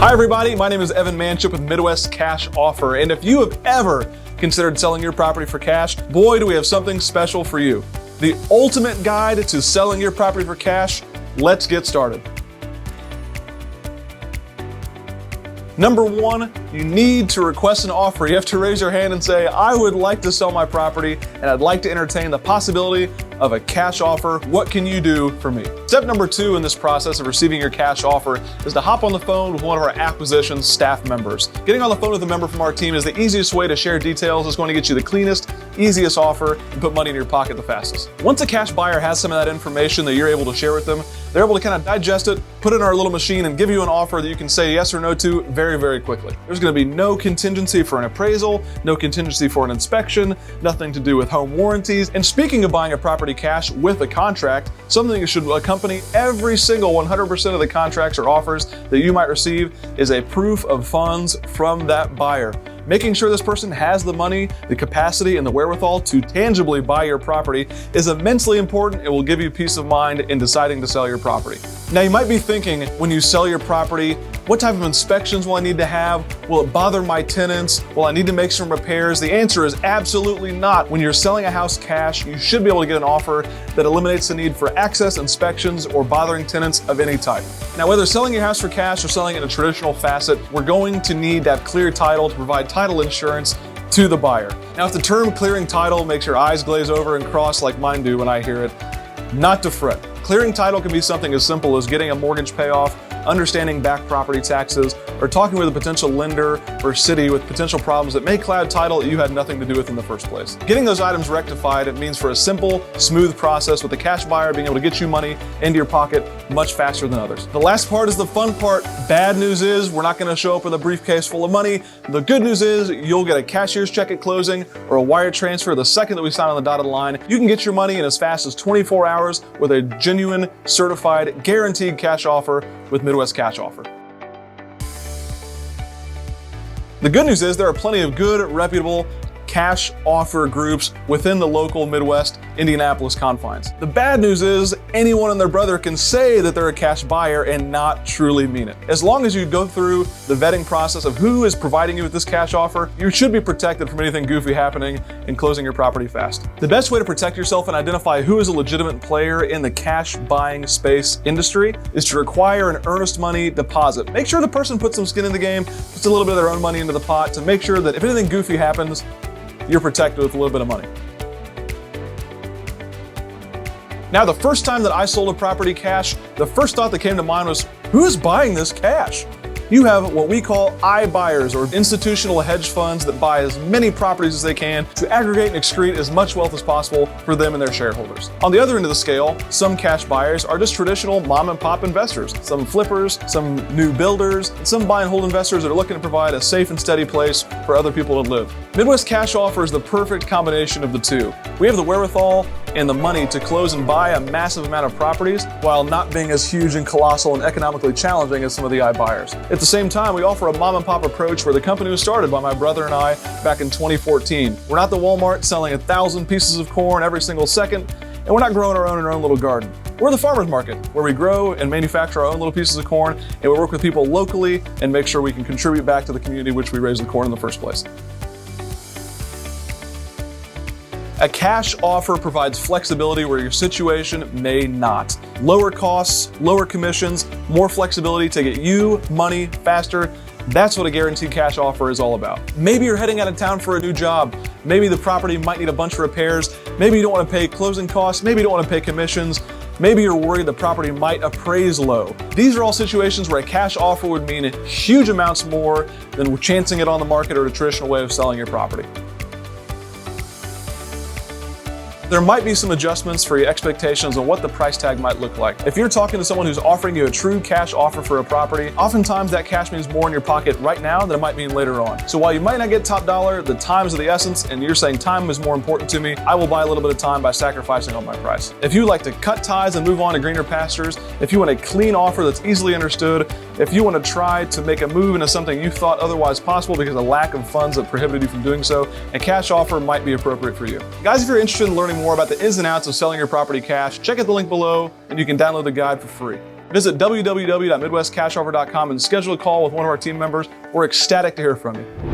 Hi everybody, my name is Evan Manship with Midwest Cash Offer, and if you have ever considered selling your property for cash, boy do we have something special for you. The ultimate guide to selling your property for cash. Let's get started. Number one, you need to request an offer. You have to raise your hand and say, I would like to sell my property and I'd like to entertain the possibility of a cash offer. What can you do for me? Step number two in this process of receiving your cash offer is to hop on the phone with one of our acquisition staff members. Getting on the phone with a member from our team is the easiest way to share details. It's going to get you the cleanest, easiest offer and put money in your pocket the fastest. Once a cash buyer has some of that information that you're able to share with them, they're able to kind of digest it, put it in our little machine and give you an offer that you can say yes or no to very, very quickly. There's going to be no contingency for an appraisal, no contingency for an inspection, nothing to do with home warranties. And speaking of buying a property cash with a contract, something that should accompany every single 100% of the contracts or offers that you might receive is a proof of funds from that buyer. Making sure this person has the money, the capacity, and the wherewithal to tangibly buy your property is immensely important. It will give you peace of mind in deciding to sell your property. Now, you might be thinking, when you sell your property, what type of inspections will I need to have? Will it bother my tenants? Will I need to make some repairs? The answer is absolutely not. When you're selling a house cash, you should be able to get an offer that eliminates the need for access inspections or bothering tenants of any type. Now, whether selling your house for cash or selling it in a traditional facet, we're going to need that clear title to provide title insurance to the buyer. Now, if the term clearing title makes your eyes glaze over and cross like mine do when I hear it, not to fret. Clearing title can be something as simple as getting a mortgage payoff, understanding back property taxes, or talking with a potential lender or city with potential problems that may cloud title that you had nothing to do with in the first place. Getting those items rectified, it means for a simple, smooth process with the cash buyer being able to get you money into your pocket much faster than others. The last part is the fun part. Bad news is we're not going to show up with a briefcase full of money. The good news is you'll get a cashier's check at closing or a wire transfer the second that we sign on the dotted line. You can get your money in as fast as 24 hours with a genuine, certified, guaranteed cash offer with Midwest Cash Offer. The good news is there are plenty of good, reputable cash offer groups within the local Midwest Indianapolis confines. The bad news is anyone and their brother can say that they're a cash buyer and not truly mean it. As long as you go through the vetting process of who is providing you with this cash offer, you should be protected from anything goofy happening and closing your property fast. The best way to protect yourself and identify who is a legitimate player in the cash buying space industry is to require an earnest money deposit. Make sure the person puts some skin in the game, puts a little bit of their own money into the pot to make sure that if anything goofy happens, you're protected with a little bit of money. Now, the first time that I sold a property cash, the first thought that came to mind was, who is buying this cash? You have what we call iBuyers, or institutional hedge funds that buy as many properties as they can to aggregate and excrete as much wealth as possible for them and their shareholders. On the other end of the scale, some cash buyers are just traditional mom and pop investors, some flippers, some new builders, and some buy and hold investors that are looking to provide a safe and steady place for other people to live. Midwest Cash offers the perfect combination of the two. We have the wherewithal and the money to close and buy a massive amount of properties while not being as huge and colossal and economically challenging as some of the iBuyers. At the same time, we offer a mom and pop approach where the company was started by my brother and I back in 2014. We're not the Walmart selling 1,000 pieces of corn every single second, and we're not growing our own little garden. We're the farmer's market where we grow and manufacture our own little pieces of corn, and we work with people locally and make sure we can contribute back to the community which we raised the corn in the first place. A cash offer provides flexibility where your situation may not. Lower costs, lower commissions, more flexibility to get you money faster. That's what a guaranteed cash offer is all about. Maybe you're heading out of town for a new job. Maybe the property might need a bunch of repairs. Maybe you don't want to pay closing costs. Maybe you don't want to pay commissions. Maybe you're worried the property might appraise low. These are all situations where a cash offer would mean huge amounts more than chancing it on the market or a traditional way of selling your property. There might be some adjustments for your expectations on what the price tag might look like. If you're talking to someone who's offering you a true cash offer for a property, oftentimes that cash means more in your pocket right now than it might mean later on. So while you might not get top dollar, the time is of the essence, and you're saying time is more important to me, I will buy a little bit of time by sacrificing on my price. If you like to cut ties and move on to greener pastures, if you want a clean offer that's easily understood, If you want to try to make a move into something you thought otherwise possible because of lack of funds that prohibited you from doing so, a cash offer might be appropriate for you. Guys, if you're interested in learning more about the ins and outs of selling your property cash, check out the link below and you can download the guide for free. Visit www.midwestcashoffer.com and schedule a call with one of our team members. We're ecstatic to hear from you.